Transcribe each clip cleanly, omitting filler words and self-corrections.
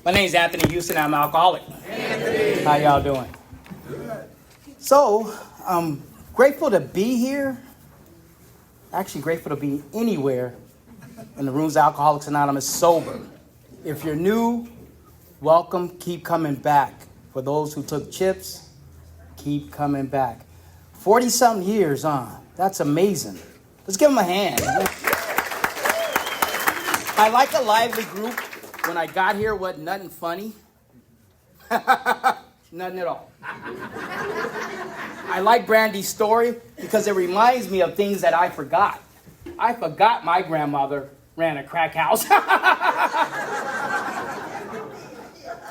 My name's Anthony Houston. I'm an alcoholic. Anthony. How y'all doing? Good. So, I'm grateful to be here. Actually, grateful to be anywhere in the rooms of Alcoholics Anonymous sober. If you're new, welcome. Keep coming back. For those who took chips, keep coming back. 40-something years on. That's amazing. Let's give them a hand. I like a lively group. When I got here, wasn't nothing funny. Nothing at all. I like Brandy's story because it reminds me of things that I forgot. I forgot my grandmother ran a crack house.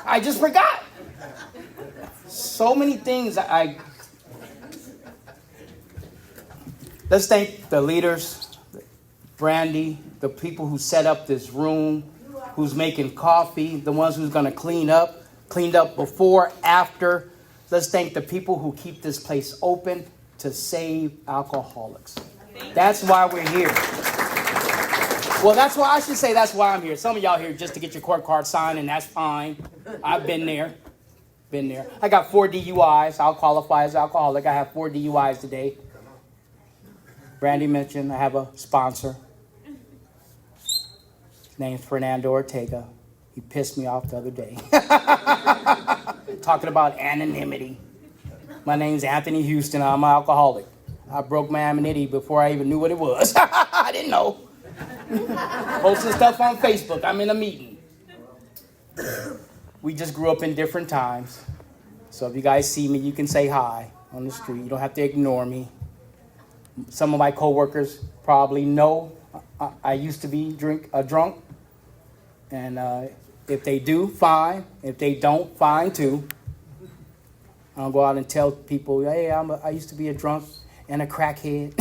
I just forgot. So many things Let's thank the leaders, Brandy, the people who set up this room, who's making coffee, the ones who's going to cleaned up before, after. Let's thank the people who keep this place open to save alcoholics. That's why we're here. Well, that's why I'm here. Some of y'all here just to get your court card signed, and that's fine. I've been there. I got 4 DUIs. I'll qualify as alcoholic. I have 4 DUIs today. Brandy mentioned I have a sponsor. His name's Fernando Ortega. He pissed me off the other day. Talking about anonymity. My name's Anthony Houston. I'm an alcoholic. I broke my anonymity before I even knew what it was. I didn't know. Posting stuff on Facebook. I'm in a meeting. We just grew up in different times. So if you guys see me, you can say hi on the street. You don't have to ignore me. Some of my coworkers probably know I used to be drunk. And if they do, fine. If they don't, fine too. I don't go out and tell people, hey, I used to be a drunk and a crackhead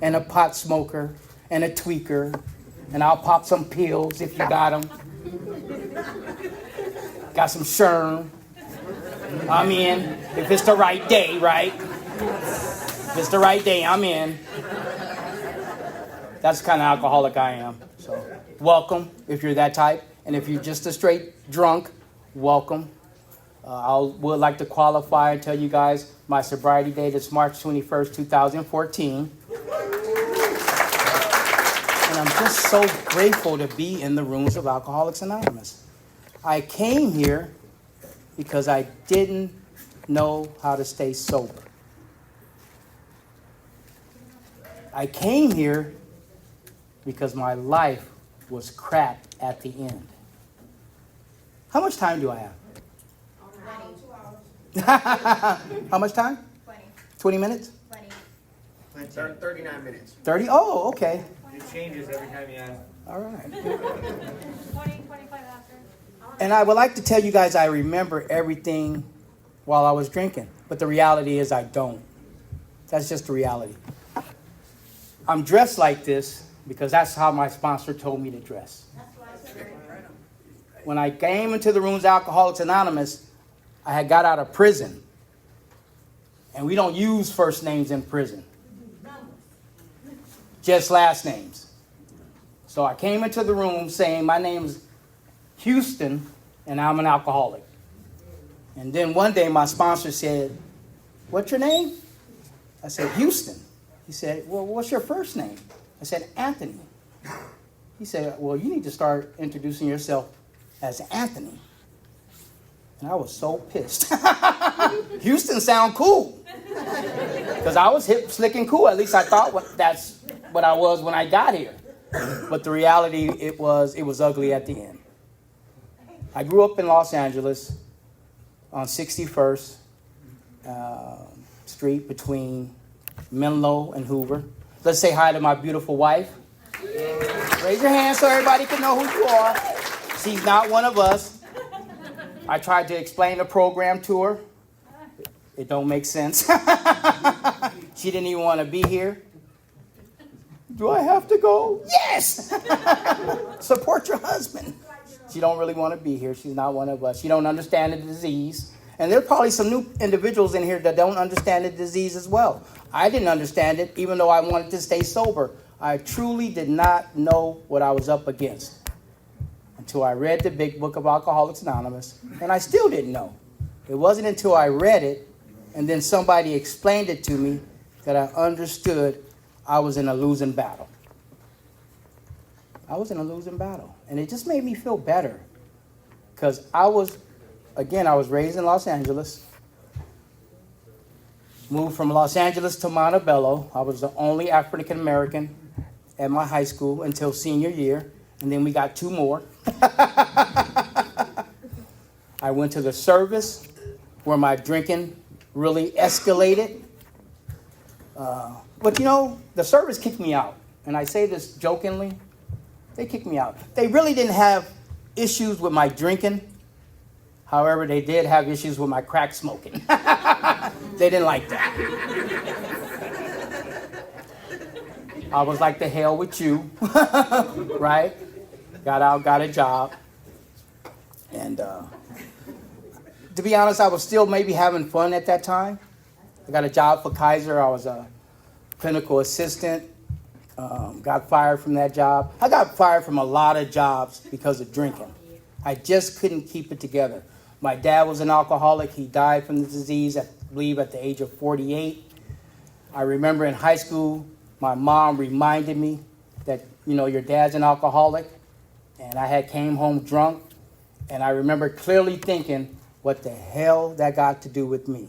and a pot smoker and a tweaker. And I'll pop some pills if you got them. Got some Sherm. I'm in. If it's the right day, right? If it's the right day, I'm in. That's the kind of alcoholic I am. So welcome if you're that type. And if you're just a straight drunk, welcome. I would like to qualify and tell you guys my sobriety date is March 21st, 2014. And I'm just so grateful to be in the rooms of Alcoholics Anonymous. I came here because I didn't know how to stay sober. I came here because my life was crap at the end. How much time do I have? 2 hours. How much time? 20. 20 minutes? 20. 39 minutes. 30? Oh, okay. It changes every time you ask. All right. 20, 25 after. And I would like to tell you guys I remember everything while I was drinking. But the reality is I don't. That's just the reality. I'm dressed like this because that's how my sponsor told me to dress. When I came into the rooms of Alcoholics Anonymous, I had got out of prison. And we don't use first names in prison. Just last names. So I came into the room saying my name's Houston and I'm an alcoholic. And then one day my sponsor said, what's your name? I said, Houston. He said, well, what's your first name? I said, Anthony. He said, well, you need to start introducing yourself as Anthony. And I was so pissed. Houston sound cool. Because I was hip, slick, and cool. At least I thought that's what I was when I got here. But the reality, it was ugly at the end. I grew up in Los Angeles on 61st Street between Menlo and Hoover. Let's say hi to my beautiful wife. Raise your hand so everybody can know who you are. She's not one of us. I tried to explain the program to her. It don't make sense. She didn't even want to be here. Do I have to go? Yes! Support your husband. She don't really want to be here. She's not one of us. She don't understand the disease. And there are probably some new individuals in here that don't understand the disease as well. I didn't understand it, even though I wanted to stay sober. I truly did not know what I was up against until I read the big book of Alcoholics Anonymous, and I still didn't know. It wasn't until I read it and then somebody explained it to me that I understood I was in a losing battle. I was in a losing battle. And it just made me feel better. Because I was raised in Los Angeles. Moved from Los Angeles to Montebello. I was the only African American at my high school until senior year. And then we got 2 more. I went to the service where my drinking really escalated. But the service kicked me out. And I say this jokingly. They kicked me out. They really didn't have issues with my drinking. However, they did have issues with my crack smoking. They didn't like that. I was like, the hell with you. Right? Got out, got a job. And to be honest, I was still maybe having fun at that time. I got a job for Kaiser. I was a clinical assistant. Got fired from that job. I got fired from a lot of jobs because of drinking. I just couldn't keep it together. My dad was an alcoholic. He died from the disease, I believe, at the age of 48. I remember in high school, my mom reminded me that, your dad's an alcoholic. And I came home drunk. And I remember clearly thinking, what the hell that got to do with me?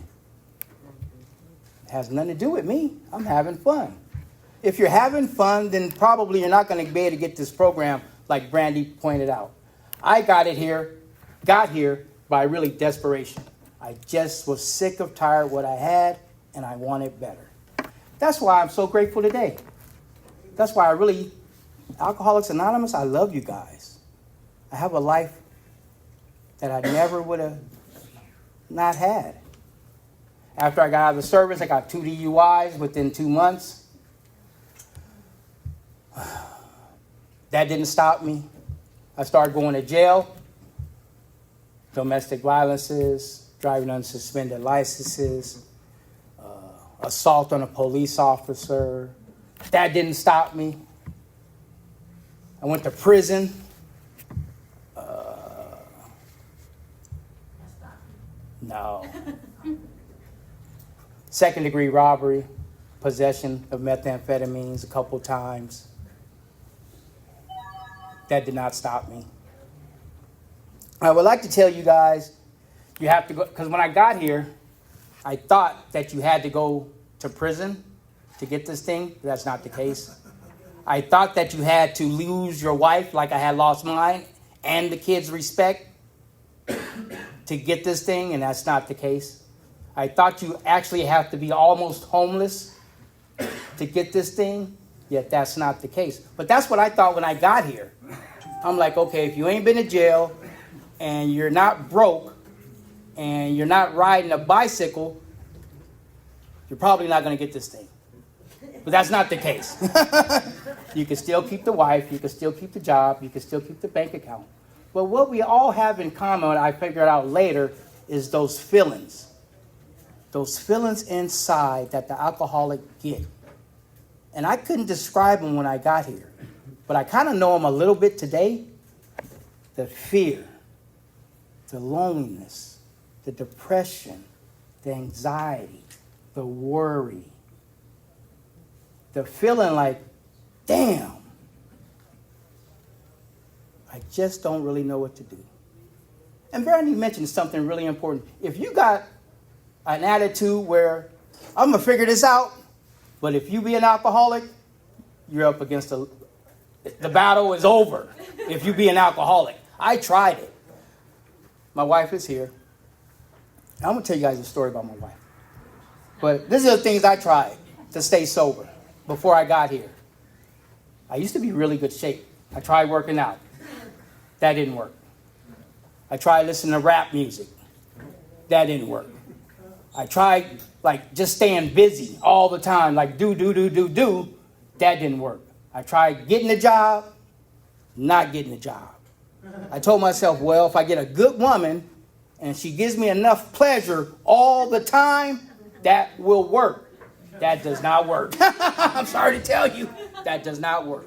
It has nothing to do with me. I'm having fun. If you're having fun, then probably you're not going to be able to get this program like Brandy pointed out. I got here by really desperation. I just was sick of tired of what I had, and I wanted better. That's why I'm so grateful today. That's why Alcoholics Anonymous, I love you guys. I have a life that I never would have not had. After I got out of the service, I got 2 DUIs within 2 months. That didn't stop me. I started going to jail. Domestic violences, driving unsuspended licenses, assault on a police officer. That didn't stop me. I went to prison. No. 2nd-degree robbery, possession of methamphetamines a couple times. That did not stop me. I would like to tell you guys, you have to go, because when I got here, I thought that you had to go to prison to get this thing. That's not the case. I thought that you had to lose your wife like I had lost mine and the kids' respect to get this thing, and that's not the case. I thought you actually have to be almost homeless to get this thing, yet that's not the case. But that's what I thought when I got here. I'm like, okay, if you ain't been to jail and you're not broke and you're not riding a bicycle, you're probably not going to get this thing. But that's not the case. You can still keep the wife, you can still keep the job, you can still keep the bank account. But what we all have in common, I figured out later, is those feelings. Those feelings inside that the alcoholic get. And I couldn't describe them when I got here. But I kind of know them a little bit today. The fear, the loneliness, the depression, the anxiety, the worry. The feeling like, damn, I just don't really know what to do. And Brandy mentioned something really important. If you got an attitude where I'm going to figure this out, but if you be an alcoholic, you're up against the battle is over if you be an alcoholic. I tried it. My wife is here. I'm going to tell you guys a story about my wife. But these are the things I tried to stay sober before I got here. I used to be in really good shape. I tried working out. That didn't work. I tried listening to rap music. That didn't work. I tried just staying busy all the time, do. That didn't work. I tried getting a job, not getting a job. I told myself, well, if I get a good woman and she gives me enough pleasure all the time, that will work. That does not work. I'm sorry to tell you, that does not work.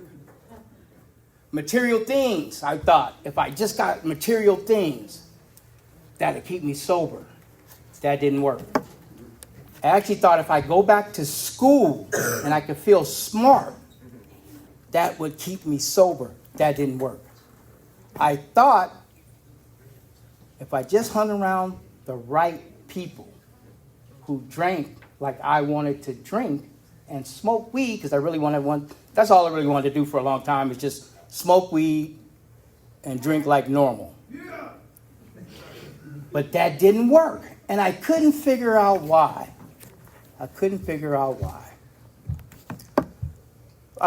material things. I thought if I just got material things, that'd keep me sober. That didn't work. I actually thought if I go back to school and I could feel smart, that would keep me sober. That didn't work. I thought if I just hung around the right people who drank like I wanted to drink and smoke weed, because I really wanted that's all I really wanted to do for a long time, is just smoke weed and drink like normal. But that didn't work. And I couldn't figure out why. I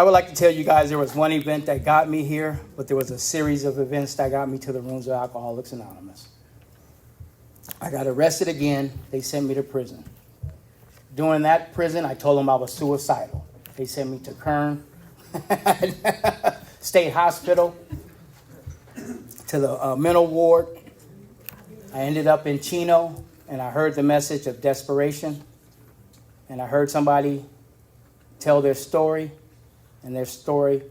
would like to tell you guys there was one event that got me here, but there was a series of events that got me to the rooms of Alcoholics Anonymous. I got arrested again. They sent me to prison. During that prison, I told them I was suicidal. They sent me to Kern State Hospital, to the mental ward. I ended up in Chino, and I heard the message of desperation. And I heard somebody tell their story, and their story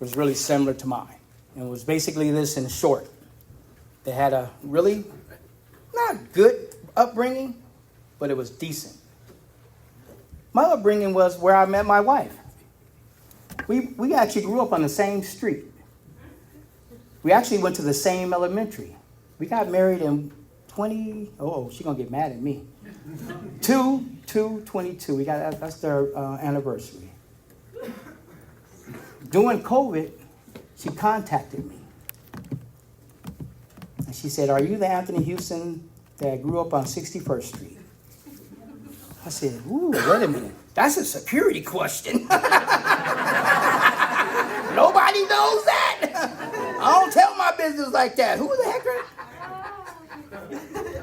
was really similar to mine. And it was basically this in short. They had a really not good upbringing, but it was decent. My upbringing was where I met my wife. We actually grew up on the same street. We actually went to the same elementary. We got married in she's going to get mad at me. 2/2/22. That's their anniversary. During COVID, she contacted me. And she said, "Are you the Anthony Houston that grew up on 61st Street?" I said, "Ooh, wait a minute. That's a security question." Nobody knows that. I don't tell my business like that. Who the heck are...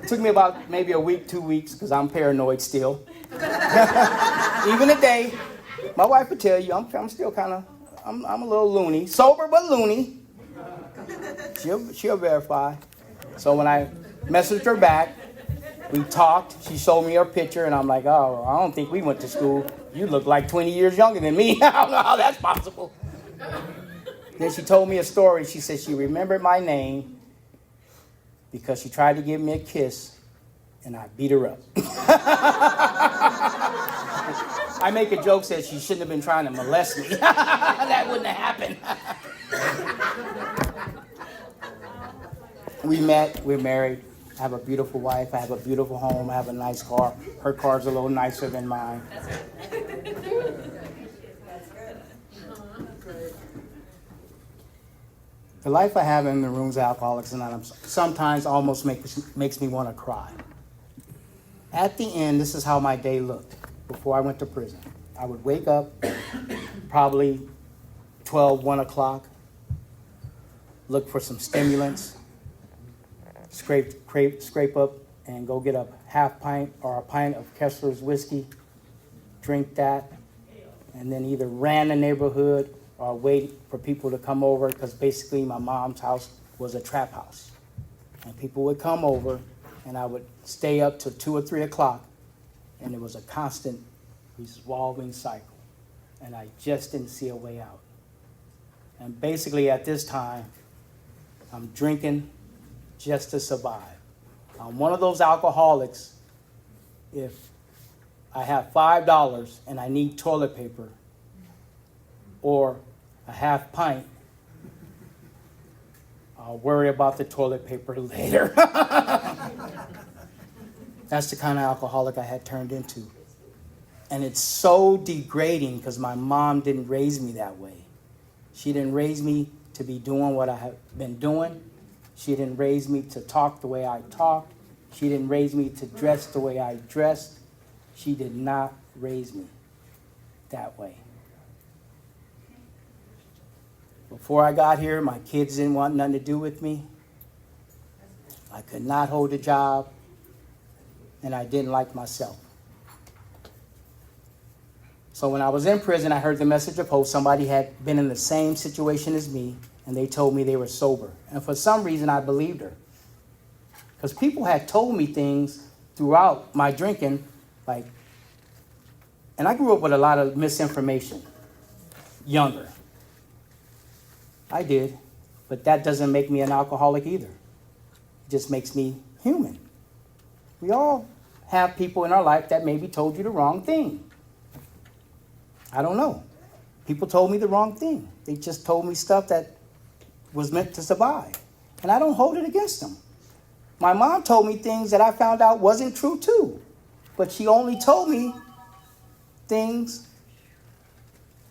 It took me about maybe a week, 2 weeks, because I'm paranoid still. Even today, my wife would tell you, I'm still kind of, I'm a little loony. Sober, but loony. She'll verify. So when I messaged her back, we talked. She showed me her picture, and I'm like, oh, I don't think we went to school. You look like 20 years younger than me. I don't know how that's possible. Then she told me a story. She said she remembered my name because she tried to give me a kiss, and I beat her up. I make a joke that she shouldn't have been trying to molest me. That wouldn't have happened. We met, we're married. I have a beautiful wife, I have a beautiful home, I have a nice car. Her car's a little nicer than mine. The life I have in the rooms of Alcoholics Anonymous sometimes almost makes me want to cry. At the end, this is how my day looked before I went to prison. I would wake up probably 12, 1 o'clock, look for some stimulants, scrape up and go get a half pint or a pint of Kessler's whiskey, drink that, and then either ran the neighborhood or wait for people to come over, because basically my mom's house was a trap house. And people would come over, and I would stay up till 2 or 3 o'clock, and it was a constant revolving cycle. And I just didn't see a way out. And basically at this time, I'm drinking just to survive. I'm one of those alcoholics, if I have $5 and I need toilet paper or a half pint, I'll worry about the toilet paper later. That's the kind of alcoholic I had turned into. And it's so degrading because my mom didn't raise me that way. She didn't raise me to be doing what I have been doing. She didn't raise me to talk the way I talked. She didn't raise me to dress the way I dressed. She did not raise me that way. Before I got here, my kids didn't want nothing to do with me. I could not hold a job, and I didn't like myself. So when I was in prison, I heard the message of hope. Somebody had been in the same situation as me, and they told me they were sober. And for some reason, I believed her. Because people had told me things throughout my drinking, and I grew up with a lot of misinformation, younger. I did. But that doesn't make me an alcoholic either. It just makes me human. We all have people in our life that maybe told you the wrong thing. I don't know. People told me the wrong thing. They just told me stuff that was meant to survive. And I don't hold it against them. My mom told me things that I found out wasn't true too. But she only told me things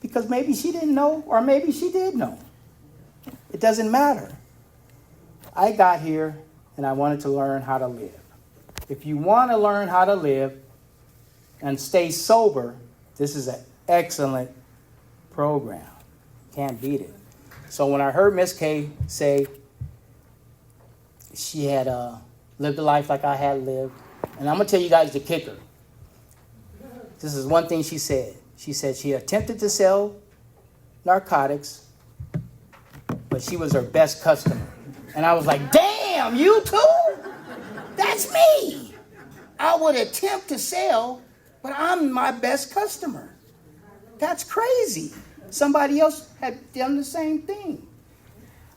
because maybe she didn't know or maybe she did know. It doesn't matter. I got here and I wanted to learn how to live. If you want to learn how to live and stay sober, this is an excellent program. Can't beat it. So when I heard Miss K say she had lived a life like I had lived, and I'm going to tell you guys the kicker. This is one thing she said. She said she attempted to sell narcotics, but she was her best customer. And I was like, damn, you too? That's me. I would attempt to sell, but I'm my best customer. That's crazy. Somebody else had done the same thing.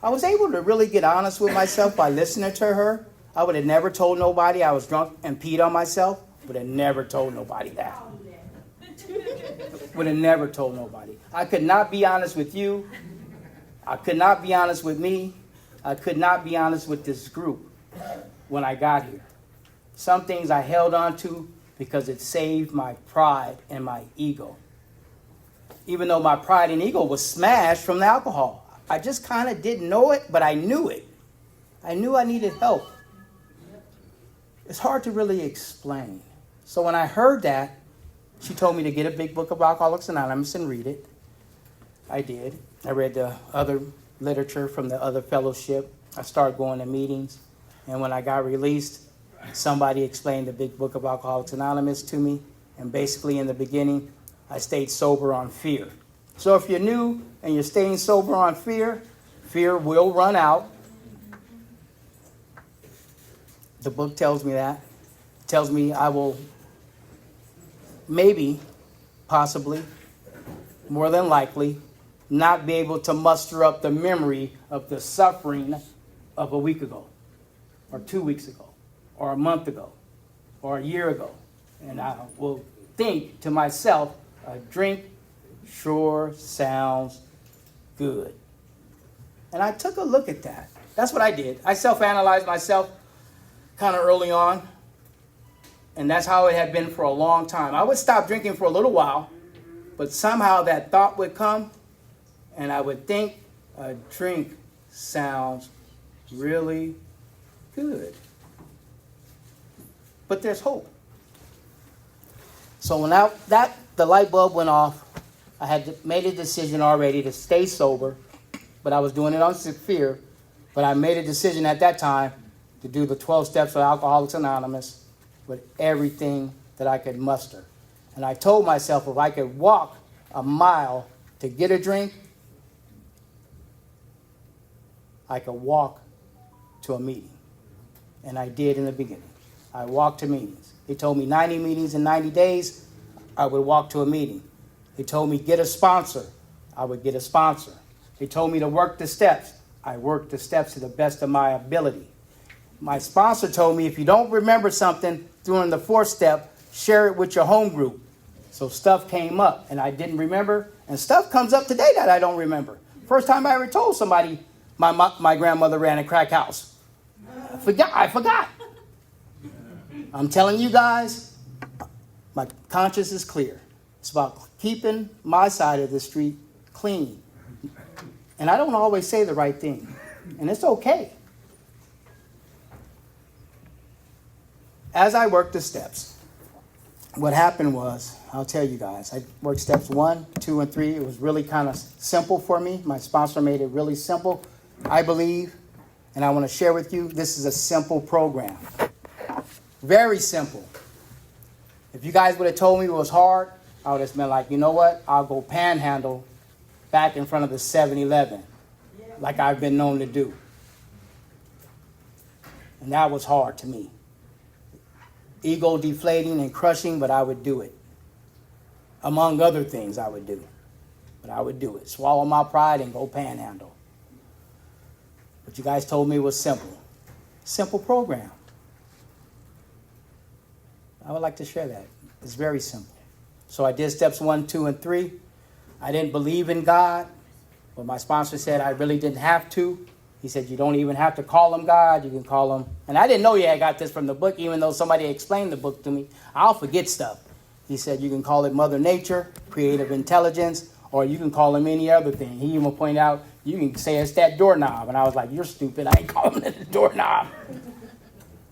I was able to really get honest with myself by listening to her. I would have never told nobody I was drunk and peed on myself. Would have never told nobody that. Would have never told nobody. I could not be honest with you. I could not be honest with me. I could not be honest with this group when I got here. Some things I held on to because it saved my pride and my ego. Even though my pride and ego was smashed from the alcohol. I just kind of didn't know it, but I knew it. I knew I needed help. It's hard to really explain. So when I heard that, she told me to get a big book of Alcoholics Anonymous and read it. I did. I read the other literature from the other fellowship. I started going to meetings. And when I got released, somebody explained the big book of Alcoholics Anonymous to me. And basically in the beginning, I stayed sober on fear. So if you're new and you're staying sober on fear, fear will run out. The book tells me that. It tells me I will maybe, possibly, more than likely, not be able to muster up the memory of the suffering of a week ago, or 2 weeks ago, or a month ago, or a year ago. And I will think to myself, a drink sure sounds good. And I took a look at that. That's what I did. I self-analyzed myself kind of early on. And that's how it had been for a long time. I would stop drinking for a little while, but somehow that thought would come, and I would think a drink sounds really good. But there's hope. So when the light bulb went off, I had made a decision already to stay sober, but I was doing it on fear. But I made a decision at that time to do the 12 steps of Alcoholics Anonymous with everything that I could muster. And I told myself if I could walk a mile to get a drink, I could walk to a meeting. And I did in the beginning. I walked to meetings. They told me 90 meetings in 90 days, I would walk to a meeting. They told me get a sponsor, I would get a sponsor. They told me to work the steps. I worked the steps to the best of my ability. My sponsor told me if you don't remember something during the 4th step, share it with your home group. So stuff came up and I didn't remember, and stuff comes up today that I don't remember. First time I ever told somebody my grandmother ran a crack house. I forgot. I'm telling you guys, my conscience is clear. It's about keeping my side of the street clean. And I don't always say the right thing. And it's okay. As I worked the steps, what happened was, I'll tell you guys, I worked steps 1, 2, and 3. It was really kind of simple for me. My sponsor made it really simple, I believe. And I want to share with you, this is a simple program. Very simple. If you guys would have told me it was hard, I would have been like, you know what? I'll go panhandle back in front of the 7-Eleven, like I've been known to do. And that was hard to me. Ego deflating and crushing, but I would do it. Among other things I would do. But I would do it. Swallow my pride and go panhandle. But you guys told me it was simple. Simple program. I would like to share that. It's very simple. So I did steps 1, 2, and 3. I didn't believe in God, but my sponsor said I really didn't have to. He said, you don't even have to call him God. You can call him. And I didn't know I got this from the book, even though somebody explained the book to me. I'll forget stuff. He said, you can call it Mother Nature, creative intelligence, or you can call him any other thing. He even pointed out, you can say it's that doorknob. And I was like, you're stupid. I ain't calling it a doorknob.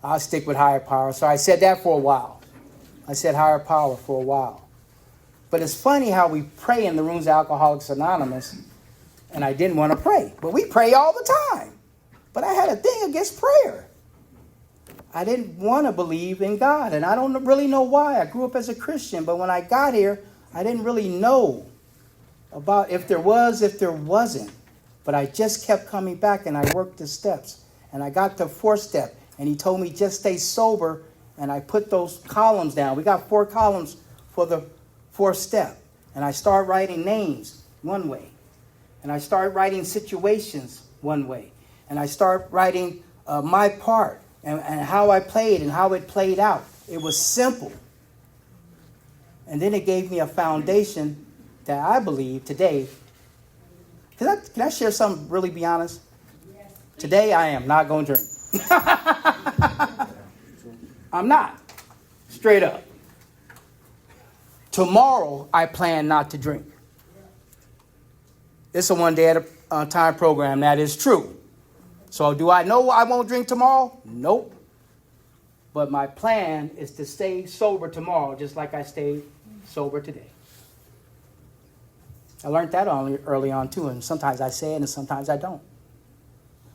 I'll stick with higher power. So I said that for a while. I said higher power for a while. But it's funny how we pray in the rooms of Alcoholics Anonymous, and I didn't want to pray. But we pray all the time. But I had a thing against prayer. I didn't want to believe in God, and I don't really know why. I grew up as a Christian, but when I got here, I didn't really know about if there was, if there wasn't. But I just kept coming back, and I worked the steps. And I got to 4th step, and he told me just stay sober, and I put those columns down. We got 4 columns for the 4th step. And I started writing names one way. And I started writing situations one way. And I started writing my part and how I played and how it played out. It was simple. And then it gave me a foundation that I believe today. Can I share something, really be honest? Yes. Today I am not going to drink. I'm not. Straight up. Tomorrow I plan not to drink. It's a 1 day at a time program. That is true. So do I know I won't drink tomorrow? Nope. But my plan is to stay sober tomorrow, just like I stayed sober today. I learned that early on, too, and sometimes I say it and sometimes I don't.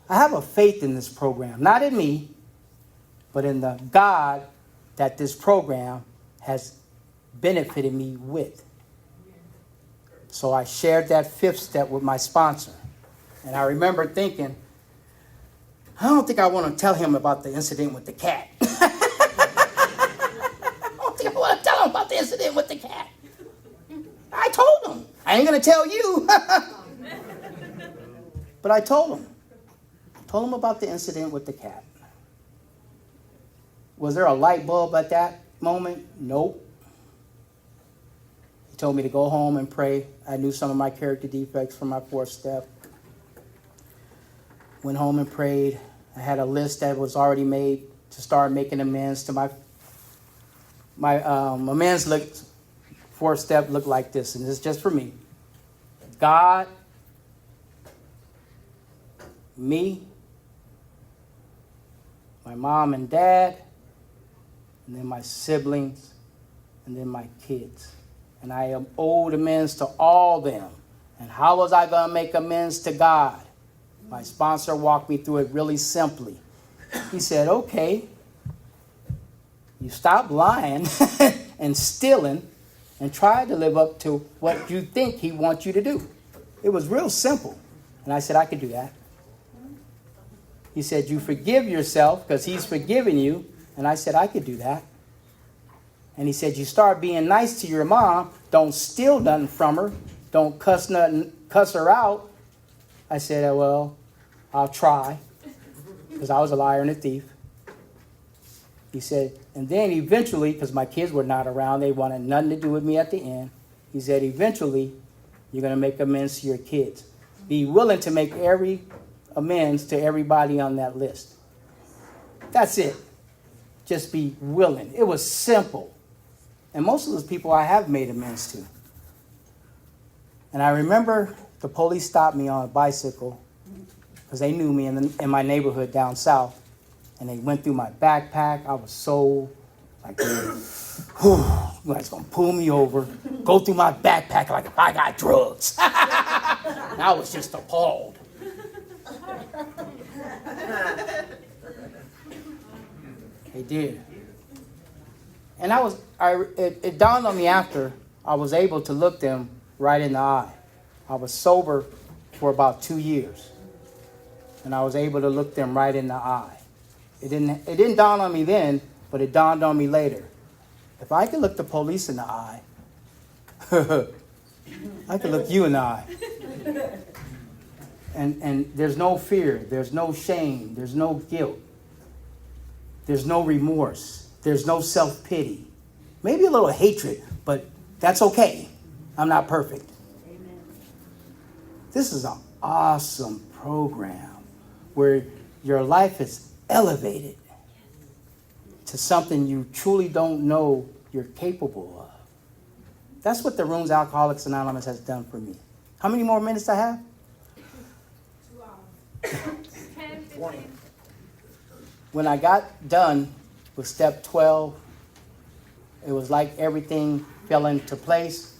I have a faith in this program, not in me, but in the God that this program has benefited me with. So I shared that 5th step with my sponsor. And I remember thinking, I don't think I want to tell him about the incident with the cat. I don't think I want to tell him about the incident with the cat. I told him. I ain't going to tell you. But I told him. I told him about the incident with the cat. Was there a light bulb at that moment? Nope. He told me to go home and pray. I knew some of my character defects from my 4th step. Went home and prayed. I had a list that was already made to start making amends to my amends. 4th step looked like this, and it's just for me. God, me, my mom and dad, and then my siblings, and then my kids. And I am owed amends to all them. And how was I going to make amends to God? My sponsor walked me through it really simply. He said, okay, you stop lying and stealing and try to live up to what you think he wants you to do. It was real simple. And I said, I could do that. He said, you forgive yourself because he's forgiven you. And I said, I could do that. And he said, you start being nice to your mom. Don't steal nothing from her. Don't cuss her out. I said, well, I'll try, because I was a liar and a thief. He said, and then eventually, because my kids were not around, they wanted nothing to do with me at the end. He said, eventually, you're going to make amends to your kids. Be willing to make every amends to everybody on that list. That's it. Just be willing. It was simple. And most of those people I have made amends to. And I remember the police stopped me on a bicycle because they knew me in my neighborhood down south. And they went through my backpack. I was so like, whew, you guys going to pull me over, go through my backpack like if I got drugs. And I was just appalled. They did. And it dawned on me after I was able to look them right in the eye. I was sober for about 2 years. And I was able to look them right in the eye. It didn't dawn on me then, but it dawned on me later. If I could look the police in the eye, I could look you in the eye. And there's no fear, there's no shame, there's no guilt, there's no remorse, there's no self-pity. Maybe a little hatred, but that's okay. I'm not perfect. Amen. This is an awesome program where your life is elevated to something you truly don't know you're capable of. That's what the Rooms Alcoholics Anonymous has done for me. How many more minutes I have? 10, 15. When I got done with step 12, it was like everything fell into place.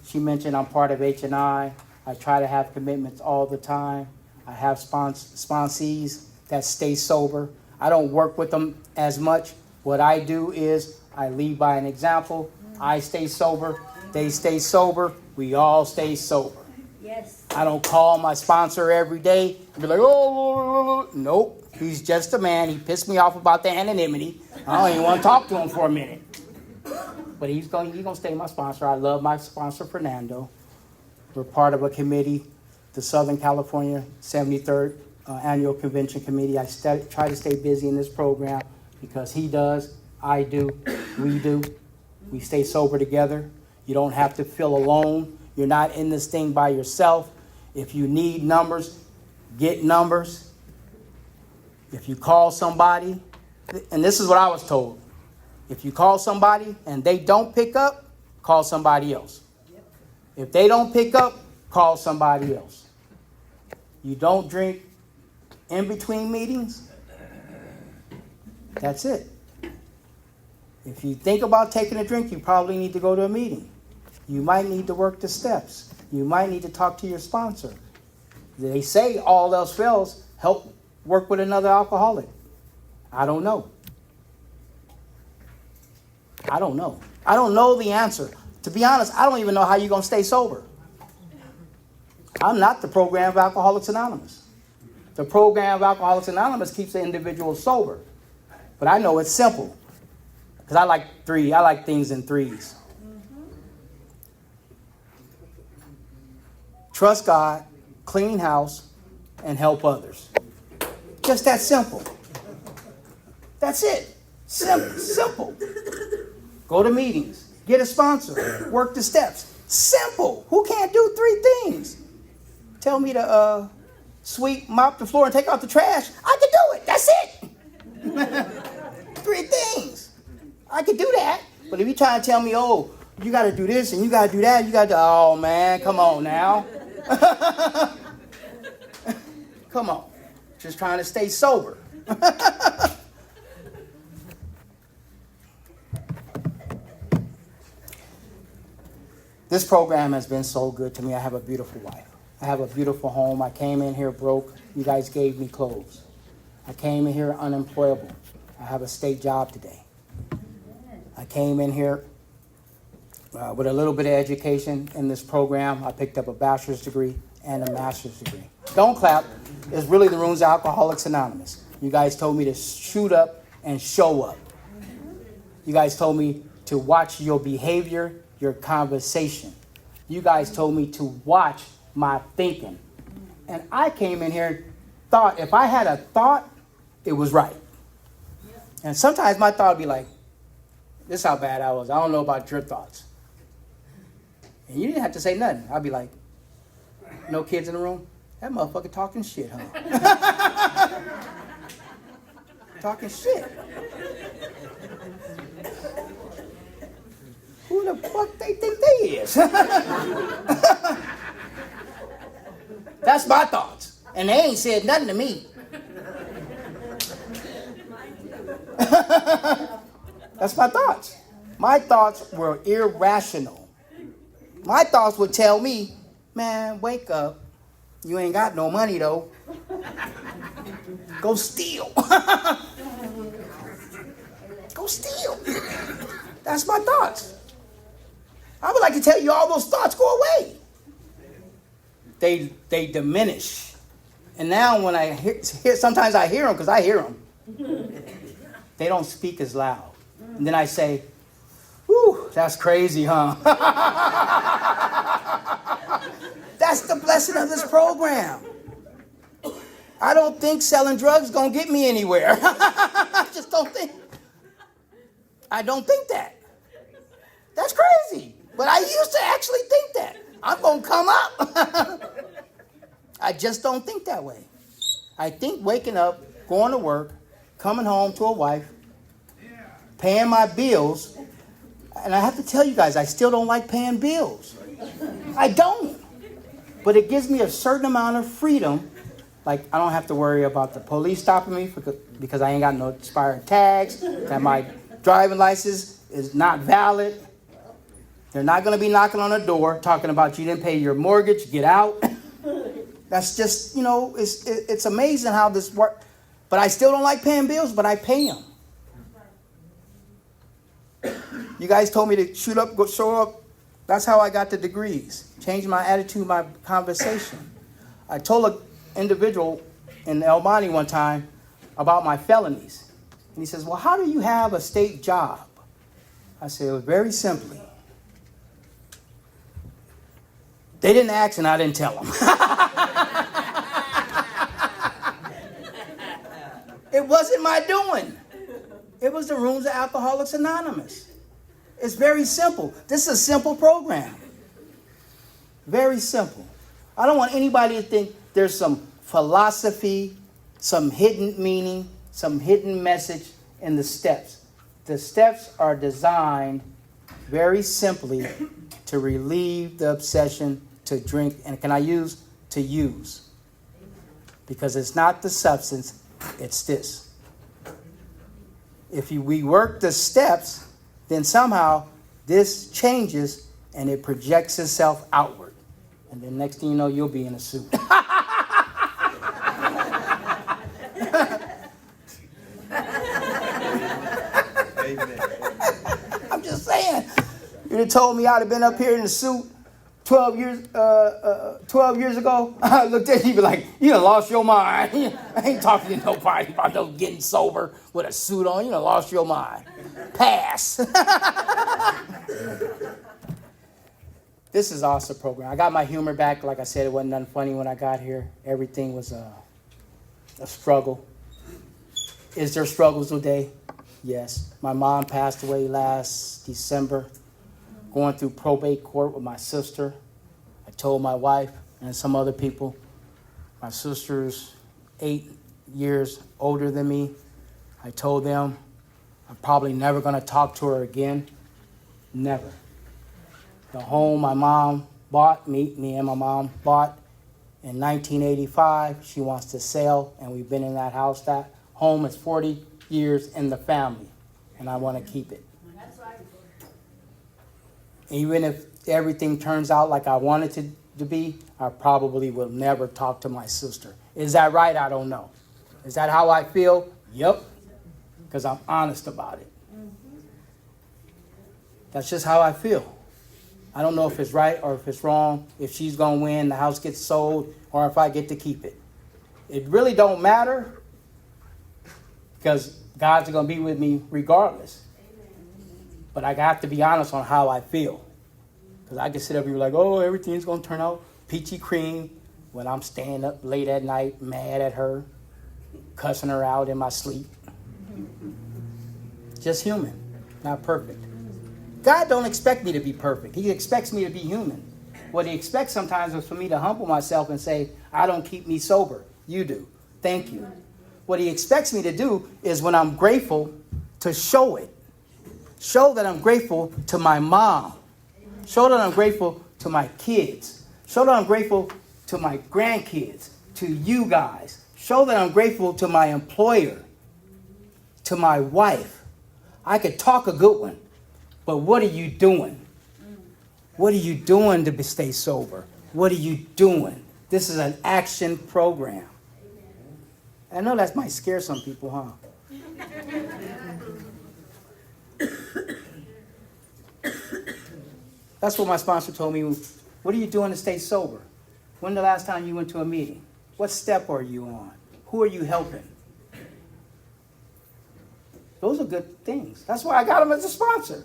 She mentioned I'm part of H&I. I try to have commitments all the time. I have sponsees that stay sober. I don't work with them as much. What I do is I lead by an example. I stay sober. They stay sober. We all stay sober. Yes. I don't call my sponsor every day and be like, oh, nope. He's just a man. He pissed me off about the anonymity. I don't even want to talk to him for a minute. But he's gonna stay my sponsor. I love my sponsor, Fernando. We're part of a committee, the Southern California 73rd Annual Convention Committee. I try to stay busy in this program because he does, I do, we do. We stay sober together. You don't have to feel alone. You're not in this thing by yourself. If you need numbers, get numbers. If you call somebody, and this is what I was told. If you call somebody and they don't pick up, call somebody else. If they don't pick up, call somebody else. You don't drink in between meetings. That's it. If you think about taking a drink, you probably need to go to a meeting. You might need to work the steps. You might need to talk to your sponsor. They say all else fails, help work with another alcoholic. I don't know. I don't know. I don't know the answer. To be honest, I don't even know how you're going to stay sober. I'm not the program of Alcoholics Anonymous. The program of Alcoholics Anonymous keeps the individual sober. But I know it's simple. Because I like things in threes. Trust God, clean house, and help others. Just that simple. That's it. Simple. Go to meetings. Get a sponsor. Work the steps. Simple. Who can't do 3 things? Tell me to sweep, mop the floor, and take out the trash. I can do it. That's it. 3 things. I can do that. But if you try to tell me, oh, you got to do this and you got to do that, you got to, oh, man, come on now. Come on. Just trying to stay sober. This program has been so good to me. I have a beautiful wife. I have a beautiful home. I came in here broke. You guys gave me clothes. I came in here unemployable. I have a state job today. I came in here with a little bit of education in this program. I picked up a bachelor's degree and a master's degree. Don't clap. It's really the Rooms Alcoholics Anonymous. You guys told me to shoot up and show up. You guys told me to watch your behavior, your conversation. You guys told me to watch my thinking. And I came in here, thought, if I had a thought, it was right. And sometimes my thought would be like, this is how bad I was. I don't know about your thoughts. And you didn't have to say nothing. I'd be like, no kids in the room? That motherfucker talking shit, huh? Talking shit. Who the fuck they think they is? That's my thoughts. And they ain't said nothing to me. That's my thoughts. My thoughts were irrational. My thoughts would tell me, man, wake up. You ain't got no money, though. Go steal. Go steal. That's my thoughts. I would like to tell you all those thoughts go away. They diminish. And now when I hear, sometimes I hear them because I hear them. They don't speak as loud. And then I say, whew, that's crazy, huh? That's the blessing of this program. I don't think selling drugs is going to get me anywhere. I just don't think. I don't think that. That's crazy. But I used to actually think that. I'm going to come up. I just don't think that way. I think waking up, going to work, coming home to a wife, paying my bills. And I have to tell you guys, I still don't like paying bills. I don't. But it gives me a certain amount of freedom. Like, I don't have to worry about the police stopping me because I ain't got no expired tags, that my driving license is not valid. They're not going to be knocking on the door talking about you didn't pay your mortgage, get out. That's just, it's amazing how this works. But I still don't like paying bills, but I pay them. You guys told me to shoot up, go show up. That's how I got the degrees. Changed my attitude, my conversation. I told an individual in El Monte one time about my felonies. And he says, well, how do you have a state job? I said, well, very simply. They didn't ask and I didn't tell them. It wasn't my doing. It was the rooms of Alcoholics Anonymous. It's very simple. This is a simple program. Very simple. I don't want anybody to think there's some philosophy, some hidden meaning, some hidden message in the steps. The steps are designed very simply to relieve the obsession to drink. And can I use to use? Because it's not the substance, it's this. If we work the steps, then somehow this changes and it projects itself outward. And then next thing you know, you'll be in a suit. I'm just saying. You'd have told me I'd have been up here in a suit 12 years ago. I looked at you and be like, you done lost your mind. I ain't talking to nobody about no getting sober with a suit on. You done lost your mind. Pass. This is awesome program. I got my humor back. Like I said, it wasn't nothing funny when I got here. Everything was a struggle. Is there struggles today? Yes. My mom passed away last December. Going through probate court with my sister. I told my wife and some other people. My sister's 8 years older than me. I told them I'm probably never going to talk to her again. Never. The home my mom bought, me and my mom bought in 1985, she wants to sell, and we've been in that house. That home is 40 years in the family, and I want to keep it. Even if everything turns out like I want it to be, I probably will never talk to my sister. Is that right? I don't know. Is that how I feel? Yep. Because I'm honest about it. That's just how I feel. I don't know if it's right or if it's wrong, if she's going to win, the house gets sold, or if I get to keep it. It really don't matter because God's going to be with me regardless. But I have to be honest on how I feel. Because I can sit up here like, oh, everything's going to turn out peachy cream when I'm staying up late at night, mad at her, cussing her out in my sleep. Just human, not perfect. God don't expect me to be perfect. He expects me to be human. What he expects sometimes is for me to humble myself and say, I don't keep me sober. You do. Thank you. What he expects me to do is when I'm grateful to show it. Show that I'm grateful to my mom. Show that I'm grateful to my kids. Show that I'm grateful to my grandkids, to you guys. Show that I'm grateful to my employer, to my wife. I could talk a good one, but what are you doing? What are you doing to stay sober? What are you doing? This is an action program. I know that might scare some people, huh? That's what my sponsor told me. What are you doing to stay sober? When the last time you went to a meeting? What step are you on? Who are you helping? Those are good things. That's why I got him as a sponsor.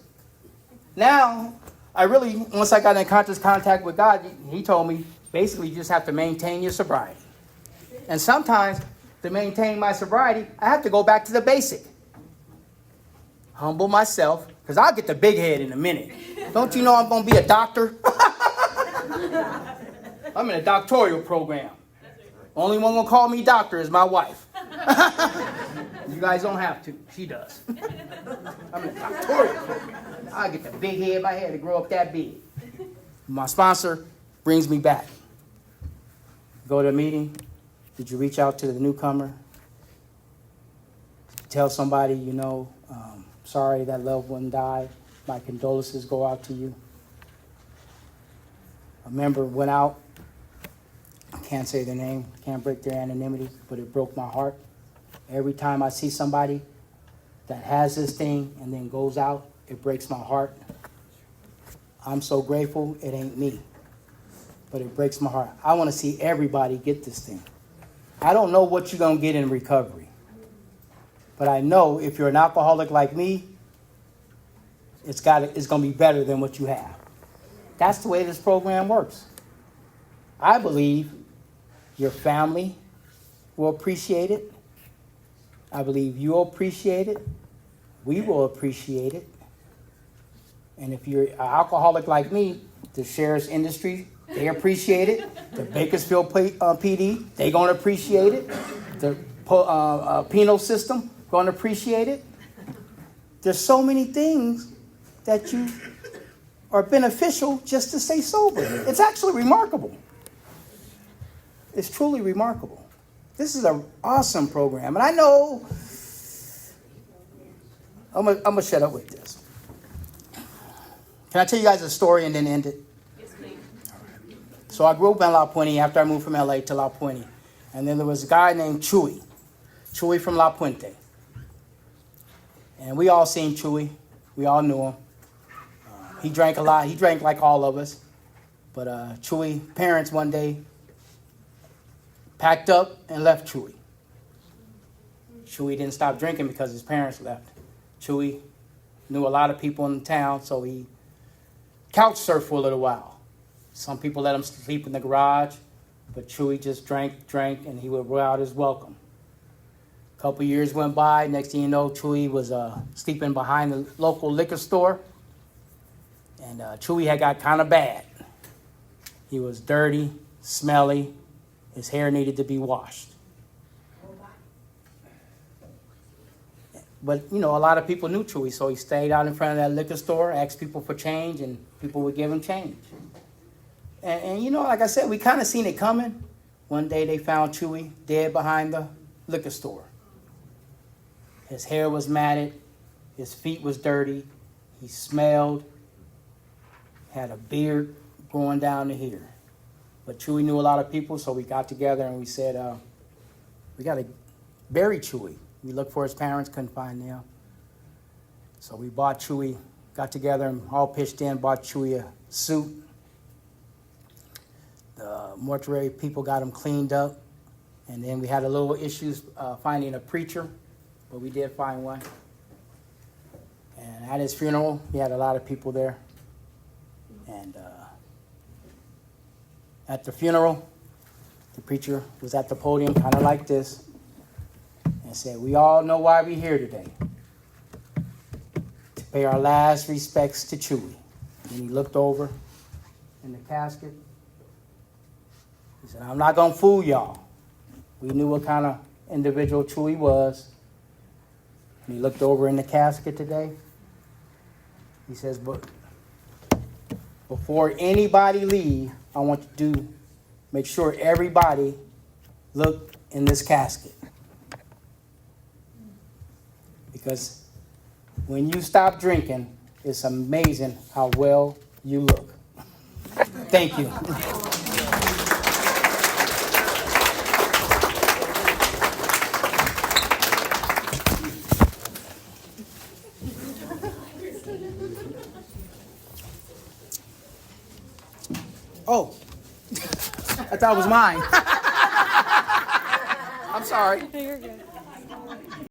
Now, once I got in conscious contact with God, he told me, basically you just have to maintain your sobriety. And sometimes, to maintain my sobriety, I have to go back to the basic. Humble myself, because I'll get the big head in a minute. Don't you know I'm going to be a doctor? I'm in a doctoral program. Only one going to call me doctor is my wife. You guys don't have to. She does. I'm in a doctoral program. I'll get the big head. My head to grow up that big. My sponsor brings me back. Go to a meeting. Did you reach out to the newcomer? Tell somebody, sorry that loved one died. My condolences go out to you. A member went out. I can't say their name, can't break their anonymity, but it broke my heart. Every time I see somebody that has this thing and then goes out, it breaks my heart. I'm so grateful it ain't me, but it breaks my heart. I want to see everybody get this thing. I don't know what you're going to get in recovery, but I know if you're an alcoholic like me, it's going to be better than what you have. That's the way this program works. I believe your family will appreciate it. I believe you'll appreciate it. We will appreciate it. And if you're an alcoholic like me, the sheriff's industry, they appreciate it. The Bakersfield PD, they're going to appreciate it. The penal system, going to appreciate it. There's so many things that you are beneficial just to stay sober. It's actually remarkable. It's truly remarkable. This is an awesome program. And I know, I'm gonna shut up with this. Can I tell you guys a story and then end it? Yes, please. So I grew up in La Puente after I moved from LA to La Puente. And then there was a guy named Chewy from La Puente. And we all seen Chewy. We all knew him. He drank a lot. He drank like all of us. But Chewy parents one day packed up and left Chewy. Chewy didn't stop drinking because his parents left. Chewy knew a lot of people in the town, so he couch surfed for a little while. Some people let him sleep in the garage, but Chewy just drank, and he would wear out his welcome. A couple years went by. Next thing you know, Chewy was sleeping behind the local liquor store. And Chewy had got kind of bad. He was dirty, smelly. His hair needed to be washed. But, a lot of people knew Chewy, so he stayed out in front of that liquor store, asked people for change, and people would give him change. And like I said, we kind of seen it coming. One day they found Chewy dead behind the liquor store. His hair was matted. His feet was dirty. He smelled. Had a beard going down to here. But Chewy knew a lot of people, so we got together and we said, we got to bury Chewy. We looked for his parents, couldn't find them. So we bought Chewy, got together and all pitched in, bought Chewy a suit. The mortuary people got him cleaned up. And then we had a little issues finding a preacher, but we did find one. And at his funeral, he had a lot of people there. And at the funeral, the preacher was at the podium, kind of like this, and said, "We all know why we're here today. To pay our last respects to Chewy." And he looked over in the casket. He said, "I'm not going to fool y'all. We knew what kind of individual Chewy was." And he looked over in the casket today. He says, "But before anybody leave, I want you to make sure everybody look in this casket. Because when you stop drinking, it's amazing how well you look." Thank you. Oh, I thought it was mine. I'm sorry. You're good.